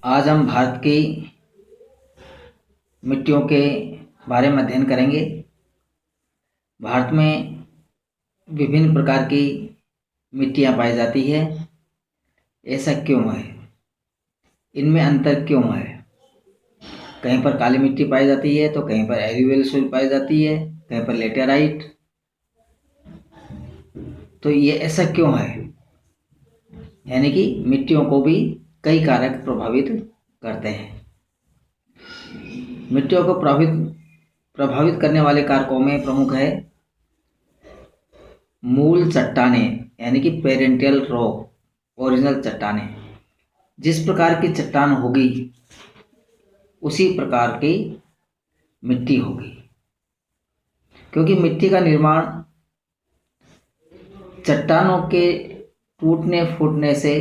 आज हम भारत की मिट्टियों के बारे में अध्ययन करेंगे। भारत में विभिन्न प्रकार की मिट्टियाँ पाई जाती है। ऐसा क्यों है? इनमें अंतर क्यों है? कहीं पर काली मिट्टी पाई जाती है तो कहीं पर एल्यूवियल सॉइल पाई जाती है, कहीं पर लेटेराइट। तो ये ऐसा क्यों है? यानी कि मिट्टियों को भी कई कारक प्रभावित करते हैं। मिट्टियों को प्रभावित करने वाले कारकों में प्रमुख है मूल चट्टानें, यानी कि पेरेंटियल रॉक, ओरिजिनल चट्टानें। जिस प्रकार की चट्टान होगी उसी प्रकार की मिट्टी होगी, क्योंकि मिट्टी का निर्माण चट्टानों के टूटने फूटने से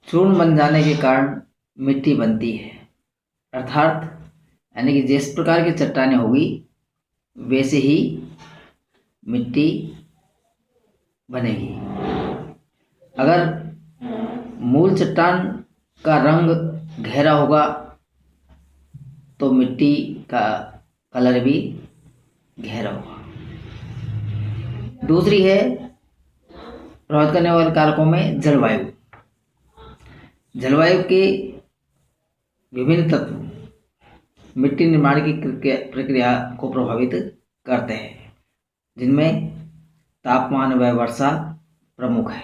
चूर्ण बन जाने के कारण मिट्टी बनती है। अर्थात यानी कि जिस प्रकार की चट्टानें होगी वैसे ही मिट्टी बनेगी। अगर मूल चट्टान का रंग गहरा होगा तो मिट्टी का कलर भी गहरा होगा। दूसरी है प्रभावित करने वाले कारकों में जलवायु। जलवायु के विभिन्न तत्व मिट्टी निर्माण की प्रक्रिया को प्रभावित करते हैं, जिनमें तापमान व वर्षा प्रमुख है।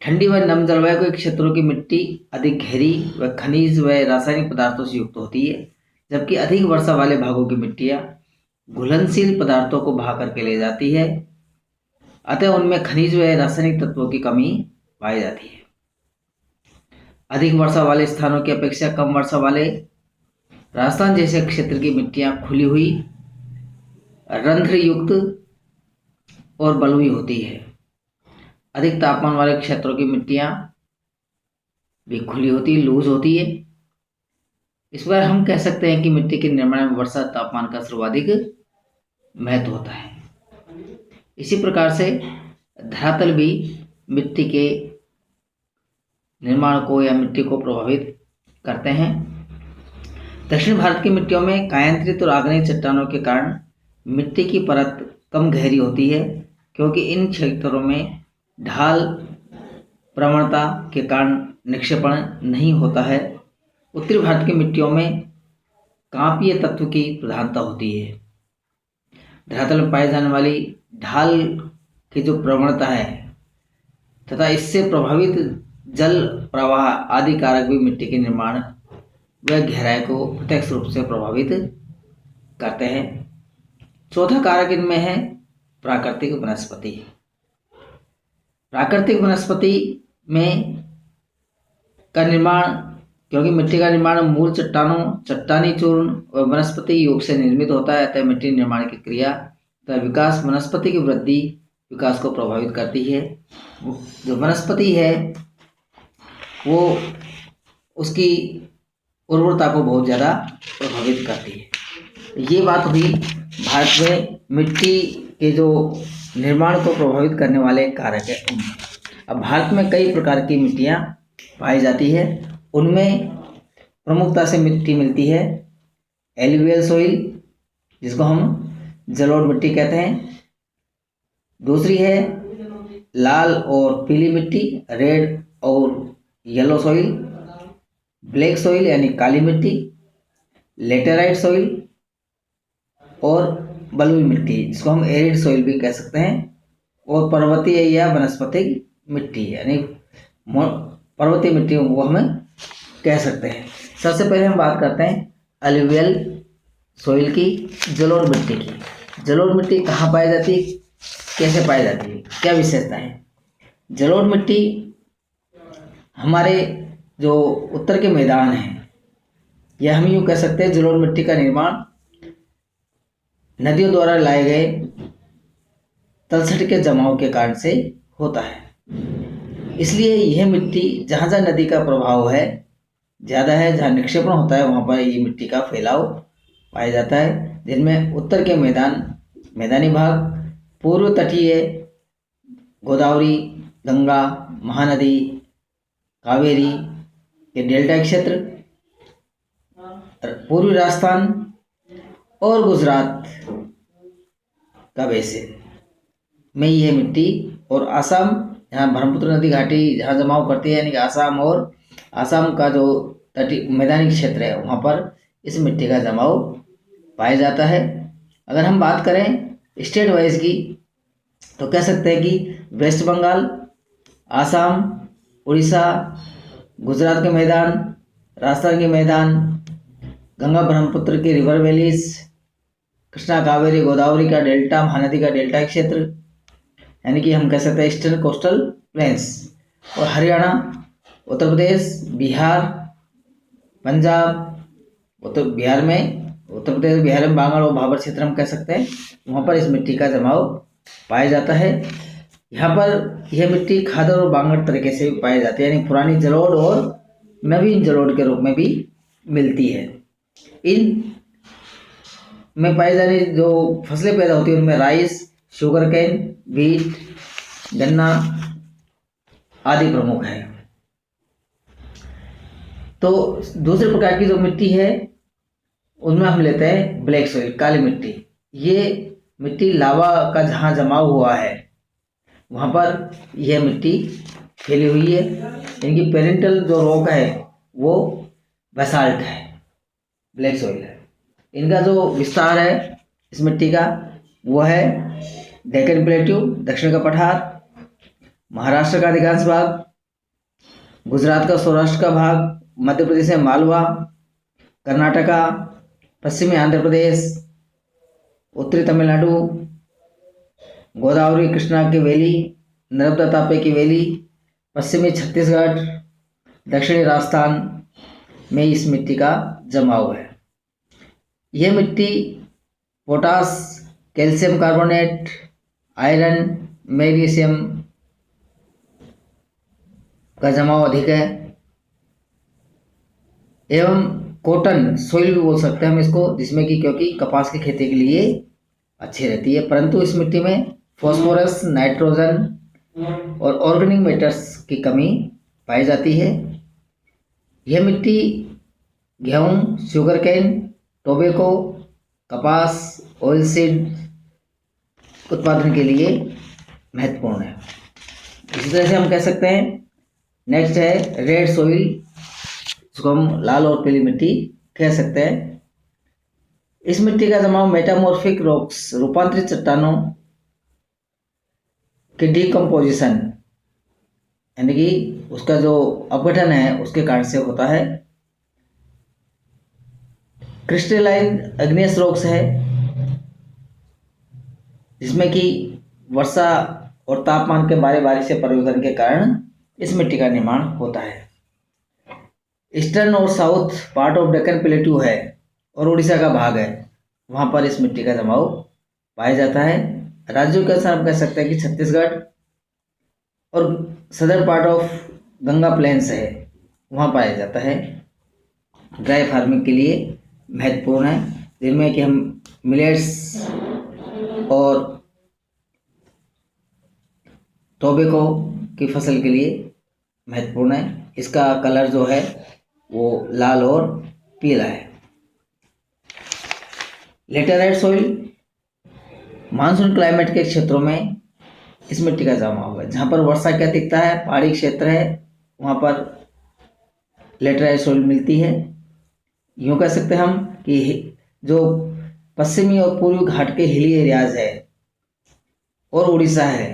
ठंडी व नम जलवायु के क्षेत्रों की मिट्टी अधिक गहरी व खनिज व रासायनिक पदार्थों से युक्त होती है, जबकि अधिक वर्षा वाले भागों की मिट्टियाँ घुलनशील पदार्थों को बहा करके ले जाती है, अतः उनमें खनिज व रासायनिक तत्वों की कमी पाई जाती है। अधिक वर्षा वाले स्थानों की अपेक्षा कम वर्षा वाले राजस्थान जैसे क्षेत्र की मिट्टियाँ खुली हुई, रंध्र युक्त और बलुई होती है। अधिक तापमान वाले क्षेत्रों की मिट्टियाँ भी खुली होती, लूज होती है। इस बार हम कह सकते हैं कि मिट्टी के निर्माण में वर्षा तापमान का सर्वाधिक महत्व होता है। इसी प्रकार से धरातल भी मिट्टी के निर्माण को या मिट्टी को प्रभावित करते हैं। दक्षिण भारत की मिट्टियों में कायांतरित और आग्नेय चट्टानों के कारण मिट्टी की परत कम गहरी होती है, क्योंकि इन क्षेत्रों में ढाल प्रवणता के कारण निक्षेपण नहीं होता है। उत्तरी भारत की मिट्टियों में कांपीय तत्व की प्रधानता होती है। धरातल में पाई जाने वाली ढाल की जो प्रवणता है तथा इससे प्रभावित जल प्रवाह आदि कारक भी मिट्टी के निर्माण व गहराई को प्रत्यक्ष रूप से प्रभावित करते हैं। चौथा कारक इनमें है प्राकृतिक वनस्पति। प्राकृतिक वनस्पति में का निर्माण, क्योंकि मिट्टी का निर्माण मूल चट्टानों, चट्टानी चूर्ण और वनस्पति योग से निर्मित होता है, अतः मिट्टी निर्माण की क्रिया तथा विकास वनस्पति की वृद्धि विकास को प्रभावित करती है। जो वनस्पति है वो उसकी उर्वरता को बहुत ज़्यादा प्रभावित करती है। ये बात हुई भारत में मिट्टी के जो निर्माण को प्रभावित करने वाले कारक है। अब भारत में कई प्रकार की मिट्टियाँ पाई जाती है। उनमें प्रमुखता से मिट्टी मिलती है एल्यूवियल सॉइल, जिसको हम जलोढ़ मिट्टी कहते हैं। दूसरी है लाल और पीली मिट्टी, रेड और येलो सॉइल। ब्लैक सॉइल यानी काली मिट्टी, लेटेराइट सॉइल और बलुई मिट्टी, जिसको हम एरिड सॉइल भी कह सकते हैं। और पर्वतीय या वनस्पतिक मिट्टी, यानी पर्वतीय मिट्टियों को हमें कह सकते हैं। सबसे पहले हम बात करते हैं अलुवियल सॉइल की, जलोढ़ मिट्टी की। जलोढ़ मिट्टी कहाँ पाई जाती है, कैसे पाई जाती है, क्या विशेषता है? जलोढ़ मिट्टी हमारे जो उत्तर के मैदान हैं, या हम यूँ कह सकते हैं जलोढ़ मिट्टी का निर्माण नदियों द्वारा लाए गए तलछट के जमाव के कारण से होता है। इसलिए यह मिट्टी जहाँ जहाँ नदी का प्रभाव है ज़्यादा है, जहाँ निक्षेपण होता है वहाँ पर ये मिट्टी का फैलाव पाया जाता है, जिनमें उत्तर के मैदानी भाग, पूर्व तटीय गोदावरी, गंगा, महानदी, कावेरी के डेल्टा क्षेत्र, पूर्वी राजस्थान और गुजरात का बेसिन में यह मिट्टी, और असम यहाँ ब्रह्मपुत्र नदी घाटी जहाँ जमाव करती है, यानी कि असम और असम का जो तटीय मैदानी क्षेत्र है वहाँ पर इस मिट्टी का जमाव पाया जाता है। अगर हम बात करें स्टेट वाइज की तो कह सकते हैं कि वेस्ट बंगाल, आसाम, उड़ीसा, गुजरात के मैदान, राजस्थान के मैदान, गंगा ब्रह्मपुत्र की रिवर वैलीज, कृष्णा कावेरी गोदावरी का डेल्टा, महानदी का डेल्टा क्षेत्र, यानी कि हम कह सकते हैं ईस्टर्न कोस्टल प्लेन्स, और हरियाणा, उत्तर प्रदेश, बिहार, पंजाब, उत्तर प्रदेश बिहार में बांगड़ और भाबर क्षेत्र हम कह सकते हैं, वहाँ पर इस मिट्टी का जमाव पाया जाता है। यहाँ पर यह मिट्टी खादर और बांगड़ तरीके से भी पाई जाती है, यानी पुरानी जलोढ़ और नवीन जलोढ़ के रूप में भी मिलती है। इन में पाई जाने जो फसलें पैदा होती है उनमें राइस, शुगर कैन, व्हीट, गन्ना आदि प्रमुख है। तो दूसरे प्रकार की जो मिट्टी है उनमें हम लेते हैं ब्लैक सॉइल, काली मिट्टी। ये मिट्टी लावा का जहाँ जमाव हुआ है वहाँ पर यह मिट्टी फैली हुई है। इनकी पेरेंटल जो रॉक है वो बेसाल्ट है, ब्लैक सॉइल है। इनका जो विस्तार है इस मिट्टी का वो है डेक्कन प्लेट्यू, दक्षिण का पठार, महाराष्ट्र का अधिकांश भाग, गुजरात का सौराष्ट्र का भाग, मध्य प्रदेश में मालवा, कर्नाटका, पश्चिमी आंध्र प्रदेश, उत्तरी तमिलनाडु, गोदावरी कृष्णा की वैली, नर्मदा तापी की वैली, पश्चिमी छत्तीसगढ़, दक्षिणी राजस्थान में इस मिट्टी का जमाव है। यह मिट्टी potash, calcium carbonate, iron, magnesium का जमाव अधिक है, एवं कॉटन सॉइल भी बोल सकते हैं हम इसको, जिसमें कि क्योंकि कपास की खेती के लिए अच्छी रहती है। परंतु इस मिट्टी में फॉस्फोरस, नाइट्रोजन और ऑर्गेनिक मैटर्स की कमी पाई जाती है। यह मिट्टी गेहूँ, शुगर कैन, टोबैको, कपास, ऑयल सीड उत्पादन के लिए महत्वपूर्ण है। इसी तरह से हम कह सकते हैं नेक्स्ट है रेड सॉइल, जिसको हम लाल और पीली मिट्टी कह सकते हैं। इस मिट्टी का जमाव मेटामॉर्फिक रॉक्स, रूपांतरित चट्टानों की डिकम्पोजिशन, यानी कि उसका जो अपघटन है उसके कारण से होता है। क्रिस्टलाइन अग्नेस रॉक्स है, जिसमें कि वर्षा और तापमान के बारी बारी से परिवर्तन के कारण इस मिट्टी का निर्माण होता है। ईस्टर्न और south part of Deccan plateau है और उड़ीसा का भाग है, वहाँ पर इस मिट्टी का जमाव पाया जाता है। राज्यों के अनुसार हम कह सकते हैं कि छत्तीसगढ़ और सदर पार्ट ऑफ गंगा प्लेन्स है, वहाँ पाया जाता है। ड्राई फार्मिंग के लिए महत्वपूर्ण है, जिनमें कि हम मिलेट्स और टोबैको की फसल के लिए महत्वपूर्ण है। इसका कलर जो है वो लाल और पीला है। लेटेराइट सॉइल, मानसून क्लाइमेट के क्षेत्रों में इस मिट्टी का जमाव है। जहाँ पर वर्षा की अधिकता है, पहाड़ी क्षेत्र है, वहाँ पर लेटेराइट सॉइल मिलती है। यूँ कह सकते हैं हम कि जो पश्चिमी और पूर्वी घाट के हिली एरियाज है और उड़ीसा है,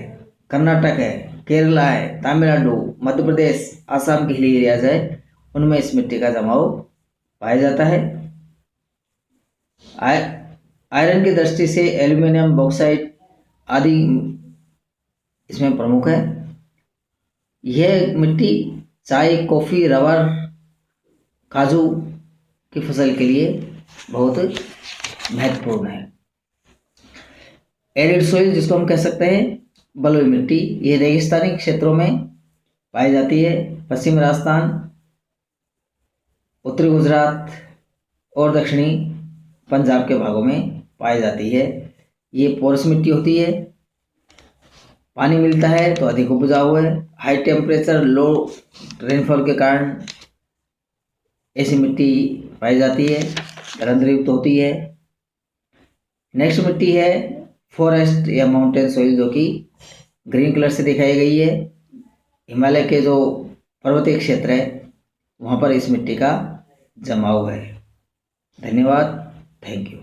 कर्नाटक है, केरला है, तमिलनाडु, मध्य प्रदेश, आसाम के हिली एरियाज है, उनमें इस मिट्टी का जमाव पाया जाता है। आयरन की दृष्टि से एल्यूमिनियम, बॉक्साइट आदि इसमें प्रमुख है। यह मिट्टी चाय, कॉफ़ी, रबर, काजू की फसल के लिए बहुत महत्वपूर्ण है। एरिड सोइल, जिसको हम कह सकते हैं बलुई मिट्टी, ये रेगिस्तानी क्षेत्रों में पाई जाती है। पश्चिमी राजस्थान, उत्तरी गुजरात और दक्षिणी पंजाब के भागों में पाई जाती है। ये पोरस मिट्टी होती है। पानी मिलता है तो अधिक उपजाऊ है। हाई टेम्परेचर, लो रेनफॉल के कारण ऐसी मिट्टी पाई जाती है, रंध्रयुक्त होती है। नेक्स्ट मिट्टी है फॉरेस्ट या माउंटेन सॉइल, जो कि ग्रीन कलर से दिखाई गई है। हिमालय के जो पर्वतीय क्षेत्र है वहाँ पर इस मिट्टी का जमाव है। धन्यवाद, थैंक यू।